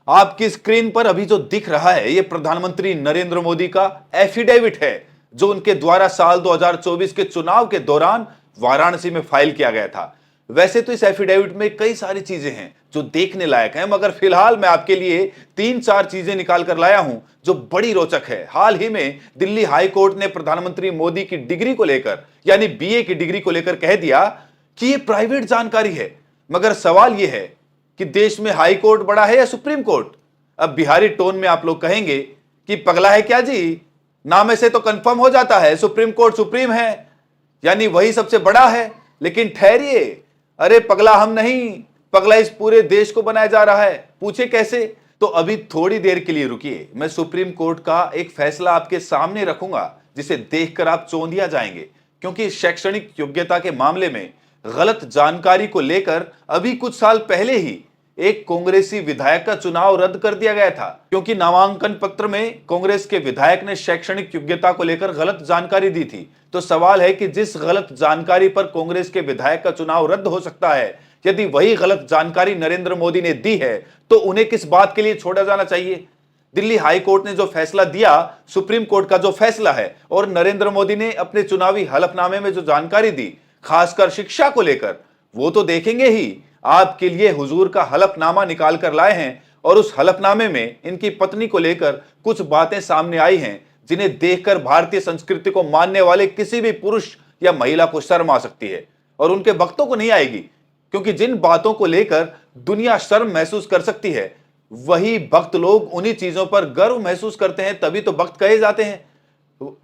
आपकी स्क्रीन पर अभी जो दिख रहा है यह प्रधानमंत्री नरेंद्र मोदी का एफिडेविट है जो उनके द्वारा साल 2024 के चुनाव के दौरान वाराणसी में फाइल किया गया था। वैसे तो इस एफिडेविट में कई सारी चीजें हैं जो देखने लायक हैं, मगर फिलहाल मैं आपके लिए 3-4 चीजें निकाल कर लाया हूं जो बड़ी रोचक है। हाल ही में दिल्ली हाई कोर्ट ने प्रधानमंत्री मोदी की डिग्री को लेकर, यानी बीए की डिग्री को लेकर कह दिया कि यह प्राइवेट जानकारी है। मगर सवाल यह है कि देश में हाई कोर्ट बड़ा है या सुप्रीम कोर्ट? अब बिहारी टोन में आप लोग कहेंगे कि पगला है क्या जी, नाम से तो कंफर्म हो जाता है सुप्रीम कोर्ट सुप्रीम है, यानी वही सबसे बड़ा है। लेकिन ठहरिए, अरे पगला हम नहीं, पगला इस पूरे देश को बनाया जा रहा है। पूछे कैसे? तो अभी थोड़ी देर के लिए रुकिए, मैं सुप्रीम कोर्ट का एक फैसला आपके सामने रखूंगा जिसे देखकर आप चौंधिया जाएंगे। क्योंकि शैक्षणिक योग्यता के मामले में गलत जानकारी को लेकर अभी कुछ साल पहले ही एक कांग्रेसी विधायक का चुनाव रद्द कर दिया गया था, क्योंकि नामांकन पत्र में कांग्रेस के विधायक ने शैक्षणिक योग्यता को लेकर गलत जानकारी दी थी। तो सवाल है कि जिस गलत जानकारी पर कांग्रेस के विधायक का चुनाव रद्द हो सकता है, यदि वही गलत जानकारी नरेंद्र मोदी ने दी है तो उन्हें किस बात के लिए छोड़ा जाना चाहिए? दिल्ली हाई कोर्ट ने जो फैसला दिया, सुप्रीम कोर्ट का जो फैसला है, और नरेंद्र मोदी ने अपने चुनावी हलफनामे में जो जानकारी दी खासकर शिक्षा को लेकर, वो तो देखेंगे ही। आपके लिए हुजूर का हलफनामा निकाल कर लाए हैं और उस हलफनामे में इनकी पत्नी को लेकर कुछ बातें सामने आई हैं जिन्हें देखकर भारतीय संस्कृति को मानने वाले किसी भी पुरुष या महिला को शर्म आ सकती है, और उनके भक्तों को नहीं आएगी। क्योंकि जिन बातों को लेकर दुनिया शर्म महसूस कर सकती है, वही भक्त लोग उन्हीं चीजों पर गर्व महसूस करते हैं, तभी तो भक्त कहे जाते हैं।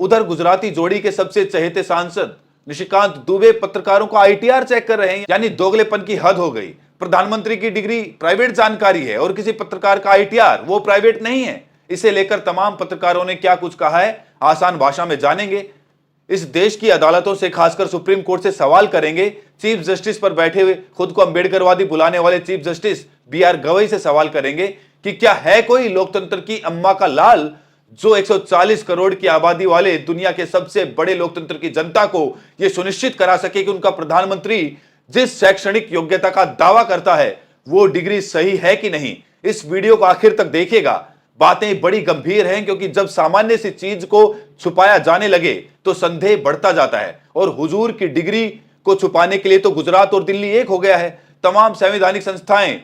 उधर गुजराती जोड़ी के सबसे चहेते सांसद निशिकांत दुबे पत्रकारों का आईटीआर चेक कर रहे हैं, यानी दोगलेपन की हद हो गई। प्रधानमंत्री की डिग्री प्राइवेट जानकारी है और किसी पत्रकार का आईटीआर वो प्राइवेट नहीं है। इसे लेकर तमाम पत्रकारों ने क्या कुछ कहा है, आसान भाषा में जानेंगे। इस देश की अदालतों से, खासकर सुप्रीम कोर्ट से सवाल करेंगे। चीफ जस्टिस पर बैठे हुए खुद को अंबेडकरवादी बुलाने वाले चीफ जस्टिस बीआर गवई से सवाल करेंगे कि क्या है कोई लोकतंत्र की अम्मा का लाल जो 140 करोड़ की आबादी वाले दुनिया के सबसे बड़े लोकतंत्र की जनता को यह सुनिश्चित करा सके कि उनका प्रधानमंत्री जिस शैक्षणिक योग्यता का दावा करता है वो डिग्री सही है कि नहीं। इस वीडियो को आखिर तक देखिएगा। बातें बड़ी गंभीर हैं, क्योंकि जब सामान्य सी चीज को छुपाया जाने लगे तो संदेह बढ़ता जाता है, और हुजूर की डिग्री को छुपाने के लिए तो गुजरात और दिल्ली एक हो गया है। तमाम संवैधानिक संस्थाएं,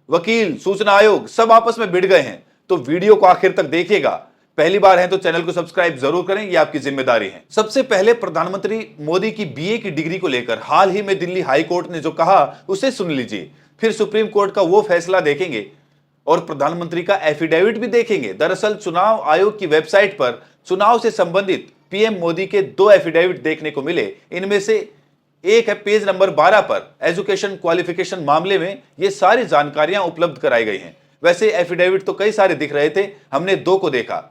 वकील, सूचना आयोग सब आपस में भिड़ गए हैं। तो वीडियो को आखिर तक देखिएगा। पहली बार है तो चैनल को सब्सक्राइब जरूर करें, ये आपकी जिम्मेदारी है। सबसे पहले प्रधानमंत्री मोदी की बीए की डिग्री को लेकर हाल ही में दिल्ली हाई कोर्ट ने जो कहा उसे सुन लीजिए, फिर सुप्रीम कोर्ट का वो फैसला देखेंगे और प्रधानमंत्री का एफिडेविट भी देखेंगे। दरअसल चुनाव आयोग की वेबसाइट पर चुनाव से संबंधित पीएम मोदी के 2 एफिडेविट देखने को मिले। इनमें से एक है पेज नंबर 12 पर, एजुकेशन क्वालिफिकेशन मामले में ये सारी जानकारियां उपलब्ध कराई गई हैं। वैसे एफिडेविट तो कई सारे दिख रहे थे, हमने 2 को देखा।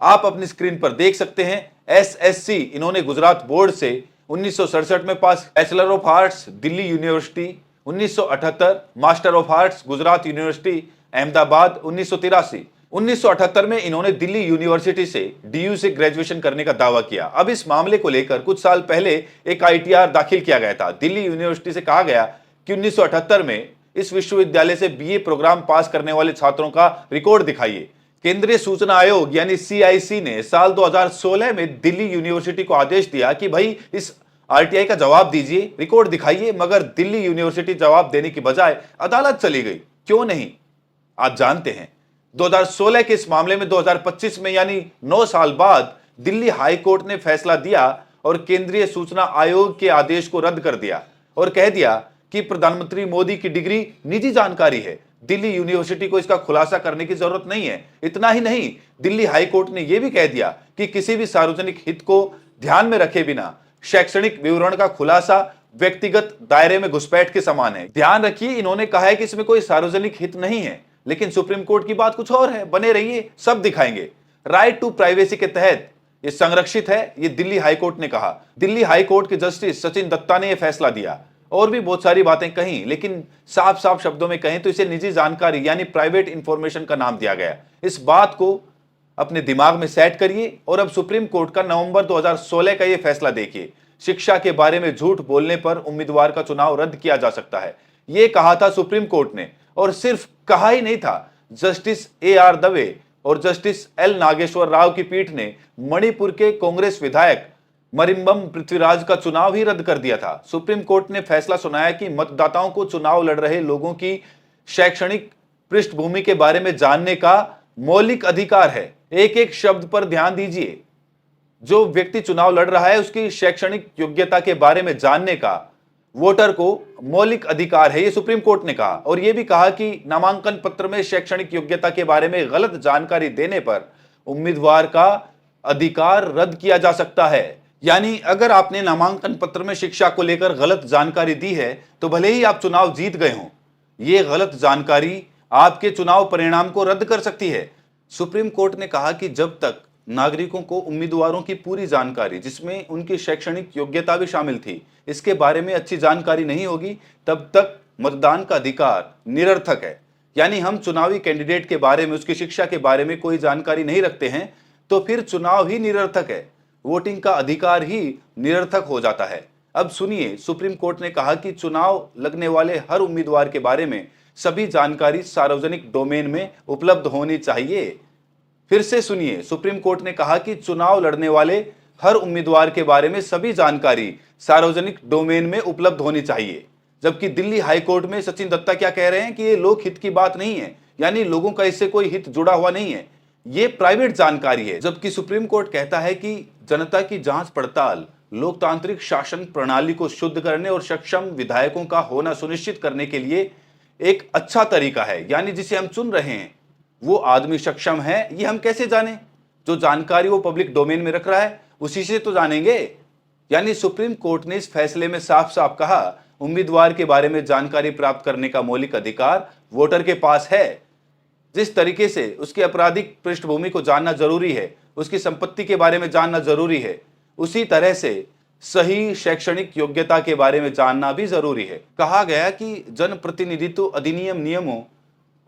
आप अपनी स्क्रीन पर देख सकते हैं। एसएससी, इन्होंने गुजरात बोर्ड से 1967 में पास, bachelor of arts Delhi university 1978, master of arts Gujarat university Ahmedabad 1983। 1978 में इन्होंने दिल्ली यूनिवर्सिटी से डीयू से ग्रेजुएशन करने का दावा किया। अब इस मामले को लेकर कुछ साल पहले एक आईटीआर दाखिल किया गया था। दिल्ली यूनिवर्सिटी से कहा गया कि 1978 में इस विश्वविद्यालय से बीए प्रोग्राम पास करने वाले छात्रों का रिकॉर्ड दिखाइए। केंद्रीय सूचना आयोग यानी सीआईसी ने साल 2016 में दिल्ली यूनिवर्सिटी को आदेश दिया कि भाई इस आरटीआई का जवाब दीजिए, रिकॉर्ड दिखाइए, मगर दिल्ली यूनिवर्सिटी जवाब देने की बजाय अदालत चली गई। क्यों नहीं, आप जानते हैं। 2016 के इस मामले में 2025 में यानी 9 साल बाद दिल्ली हाई कोर्ट ने फैसला दिया और केंद्रीय सूचना आयोग के आदेश को रद्द कर दिया और कह दिया कि प्रधानमंत्री मोदी की डिग्री निजी जानकारी है, दिल्ली यूनिवर्सिटी को इसका खुलासा करने की जरूरत नहीं है। इतना ही नहीं, दिल्ली हाई कोर्ट ने यह भी कह दिया कि किसी भी सार्वजनिक हित को ध्यान में रखे बिना शैक्षणिक विवरण का खुलासा व्यक्तिगत दायरे में घुसपैठ के समान है। ध्यान रखिए, इन्होंने कहा है कि इसमें कोई सार्वजनिक हित नहीं है, लेकिन सुप्रीम कोर्ट की बात कुछ और है। बने रहिए, सब दिखाएंगे। राइट टू प्राइवेसी के तहत ये संरक्षित है, ये दिल्ली हाई कोर्ट ने कहा। दिल्ली हाई कोर्ट के जस्टिस सचिन दत्ता ने यह फैसला दिया। और भी बहुत सारी बातें कही, लेकिन साफ साफ शब्दों में कहें तो इसे निजी जानकारी यानी प्राइवेट इंफॉर्मेशन का नाम दिया गया। इस बात को अपने दिमाग में सेट करिए और अब सुप्रीम कोर्ट का नवंबर 2016 का यह फैसला देखिए। शिक्षा के बारे में झूठ बोलने पर उम्मीदवार का चुनाव रद्द किया जा सकता है, यह कहा था सुप्रीम कोर्ट ने। और सिर्फ कहा ही नहीं था, जस्टिस AR दवे और जस्टिस L नागेश्वर राव की पीठ ने मणिपुर के कांग्रेस विधायक मरिम्बम पृथ्वीराज का चुनाव ही रद्द कर दिया था। सुप्रीम कोर्ट ने फैसला सुनाया कि मतदाताओं को चुनाव लड़ रहे लोगों की शैक्षणिक पृष्ठभूमि के बारे में जानने का मौलिक अधिकार है। एक एक शब्द पर ध्यान दीजिए। जो व्यक्ति चुनाव लड़ रहा है उसकी शैक्षणिक योग्यता के बारे में जानने का वोटर को मौलिक अधिकार है, ये सुप्रीम कोर्ट ने कहा। और यह भी कहा कि नामांकन पत्र में शैक्षणिक योग्यता के बारे में गलत जानकारी देने पर उम्मीदवार का अधिकार रद्द किया जा सकता है। यानी अगर आपने नामांकन पत्र में शिक्षा को लेकर गलत जानकारी दी है तो भले ही आप चुनाव जीत गए हों, यह गलत जानकारी आपके चुनाव परिणाम को रद्द कर सकती है। सुप्रीम कोर्ट ने कहा कि जब तक नागरिकों को उम्मीदवारों की पूरी जानकारी, जिसमें उनकी शैक्षणिक योग्यता भी शामिल थी, इसके बारे में अच्छी जानकारी नहीं होगी, तब तक मतदान का अधिकार निरर्थक है। यानी हम चुनावी कैंडिडेट के बारे में, उसकी शिक्षा के बारे में कोई जानकारी नहीं रखते हैं तो फिर चुनाव ही निरर्थक है, वोटिंग का अधिकार ही निरर्थक हो जाता है। अब सुनिए, सुप्रीम कोर्ट ने कहा कि चुनाव लगने वाले हर उम्मीदवार के बारे में सभी जानकारी सार्वजनिक डोमेन में उपलब्ध होनी चाहिए। फिर से सुनिए, सुप्रीम कोर्ट ने कहा कि चुनाव लड़ने वाले हर उम्मीदवार के बारे में सभी जानकारी सार्वजनिक डोमेन में उपलब्ध होनी चाहिए। जबकि दिल्ली हाई कोर्ट में सचिन दत्ता क्या कह रहे हैं कि ये लोक हित की बात नहीं है, यानी लोगों का इससे कोई हित जुड़ा हुआ नहीं है, ये प्राइवेट जानकारी है। जबकि सुप्रीम कोर्ट कहता है कि जनता की जांच पड़ताल लोकतांत्रिक शासन प्रणाली को शुद्ध करने और सक्षम विधायकों का होना सुनिश्चित करने के लिए एक अच्छा तरीका है। यानी जिसे हम चुन रहे हैं वो आदमी सक्षम है, ये हम कैसे जाने? जो जानकारी वो पब्लिक डोमेन में रख रहा है उसी से तो जानेंगे। यानी सुप्रीम कोर्ट ने इस फैसले में साफ साफ कहा, उम्मीदवार के बारे में जानकारी प्राप्त करने का मौलिक अधिकार वोटर के पास है। जिस तरीके से उसकी आपराधिक पृष्ठभूमि को जानना जरूरी है, उसकी संपत्ति के बारे में जानना जरूरी है, उसी तरह से सही शैक्षणिक योग्यता के बारे में जानना भी जरूरी है। कहा गया कि जनप्रतिनिधित्व अधिनियम नियमों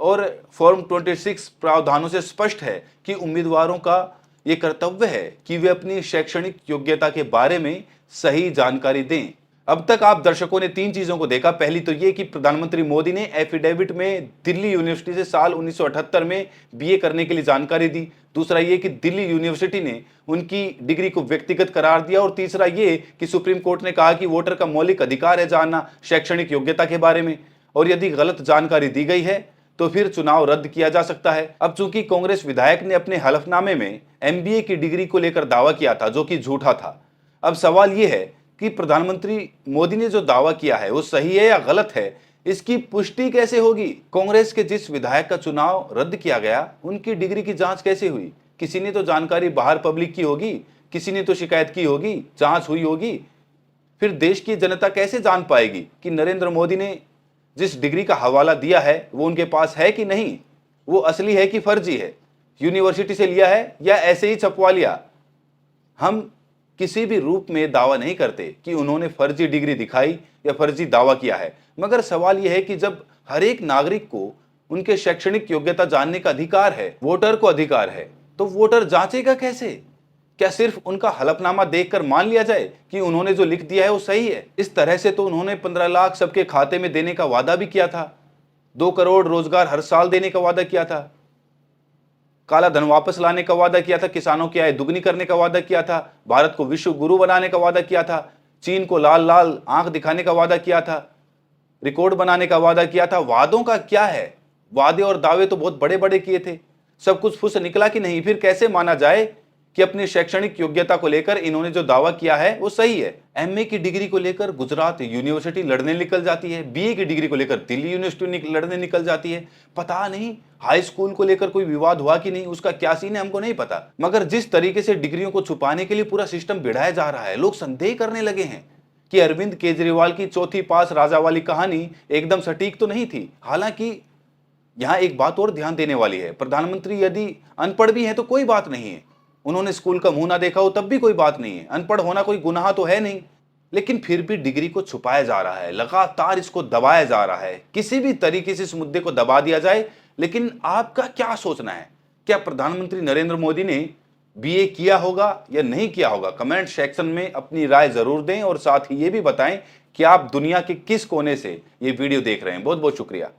और फॉर्म 26 प्रावधानों से स्पष्ट है कि उम्मीदवारों का यह कर्तव्य है कि वे अपनी शैक्षणिक योग्यता के बारे में सही जानकारी दें। अब तक आप दर्शकों ने तीन चीजों को देखा। पहली तो ये कि प्रधानमंत्री मोदी ने एफिडेविट में दिल्ली यूनिवर्सिटी से साल 1978 में बीए करने के लिए जानकारी दी। दूसरा ये कि दिल्ली यूनिवर्सिटी ने उनकी डिग्री को व्यक्तिगत करार दिया। और तीसरा ये कि सुप्रीम कोर्ट ने कहा कि वोटर का मौलिक अधिकार है जानना शैक्षणिक योग्यता के बारे में, और यदि गलत जानकारी दी गई है तो फिर चुनाव रद्द किया जा सकता है। अब चूंकि कांग्रेस विधायक ने अपने हलफनामे में MBA की डिग्री को लेकर दावा किया था जो कि झूठा था, अब सवाल यह है कि प्रधानमंत्री मोदी ने जो दावा किया है वो सही है या गलत है, इसकी पुष्टि कैसे होगी? कांग्रेस के जिस विधायक का चुनाव रद्द किया गया उनकी डिग्री की जांच कैसे हुई? किसी ने तो जानकारी बाहर पब्लिक की होगी, किसी ने तो शिकायत की होगी, जांच हुई होगी। फिर देश की जनता कैसे जान पाएगी कि नरेंद्र मोदी ने जिस डिग्री का हवाला दिया है वो उनके पास है कि नहीं, वो असली है कि फर्जी है, यूनिवर्सिटी से लिया है या ऐसे ही छपवा लिया? हम किसी भी रूप में दावा नहीं करते कि उन्होंने फर्जी डिग्री दिखाई या फर्जी दावा किया है, मगर सवाल यह है कि जब हर एक नागरिक को उनके शैक्षणिक योग्यता जानने का अधिकार है, वोटर को अधिकार है, तो वोटर जांचेगा कैसे? क्या सिर्फ उनका हलफनामा देखकर मान लिया जाए कि उन्होंने जो लिख दिया है वो सही है? इस तरह से तो उन्होंने 15 लाख सबके खाते में देने का वादा भी किया था, 2 करोड़ रोजगार हर साल देने का वादा किया था, काला धन वापस लाने का वादा किया था, किसानों की आय दुगनी करने का वादा किया था, भारत को विश्व गुरु बनाने का वादा किया था, चीन को लाल लाल आंख दिखाने का वादा किया था, रिकॉर्ड बनाने का वादा किया था। वादों का क्या है? वादे और दावे तो बहुत बड़े बड़े किए थे, सब कुछ फुस निकला कि नहीं? फिर कैसे माना जाए कि अपनी शैक्षणिक योग्यता को लेकर इन्होंने जो दावा किया है वो सही है? MA की डिग्री को लेकर गुजरात यूनिवर्सिटी लड़ने निकल जाती है, BA की डिग्री को लेकर दिल्ली यूनिवर्सिटी लड़ने निकल जाती है। पता नहीं हाई स्कूल को लेकर कोई विवाद हुआ कि नहीं, उसका क्या सीन है हमको नहीं पता। मगर जिस तरीके से डिग्रियों को छुपाने के लिए पूरा सिस्टम बिढ़ाया जा रहा है, लोग संदेह करने लगे हैं कि अरविंद केजरीवाल की चौथी पास राजा वाली कहानी एकदम सटीक तो नहीं थी। हालांकि यहां एक बात और ध्यान देने वाली है, प्रधानमंत्री यदि अनपढ़ भी है तो कोई बात नहीं है, उन्होंने स्कूल का मुंह ना देखा हो तब भी कोई बात नहीं है, अनपढ़ होना कोई गुनाह तो है नहीं, लेकिन फिर भी डिग्री को छुपाया जा रहा है, लगातार इसको दबाया जा रहा है। किसी भी तरीके से इस मुद्दे को दबा दिया जाए। लेकिन आपका क्या सोचना है? क्या प्रधानमंत्री नरेंद्र मोदी ने BA किया होगा या नहीं किया होगा? कमेंट सेक्शन में अपनी राय जरूर दें और साथ ही ये भी बताएं कि आप दुनिया के किस कोने से ये वीडियो देख रहे हैं। बहुत बहुत शुक्रिया।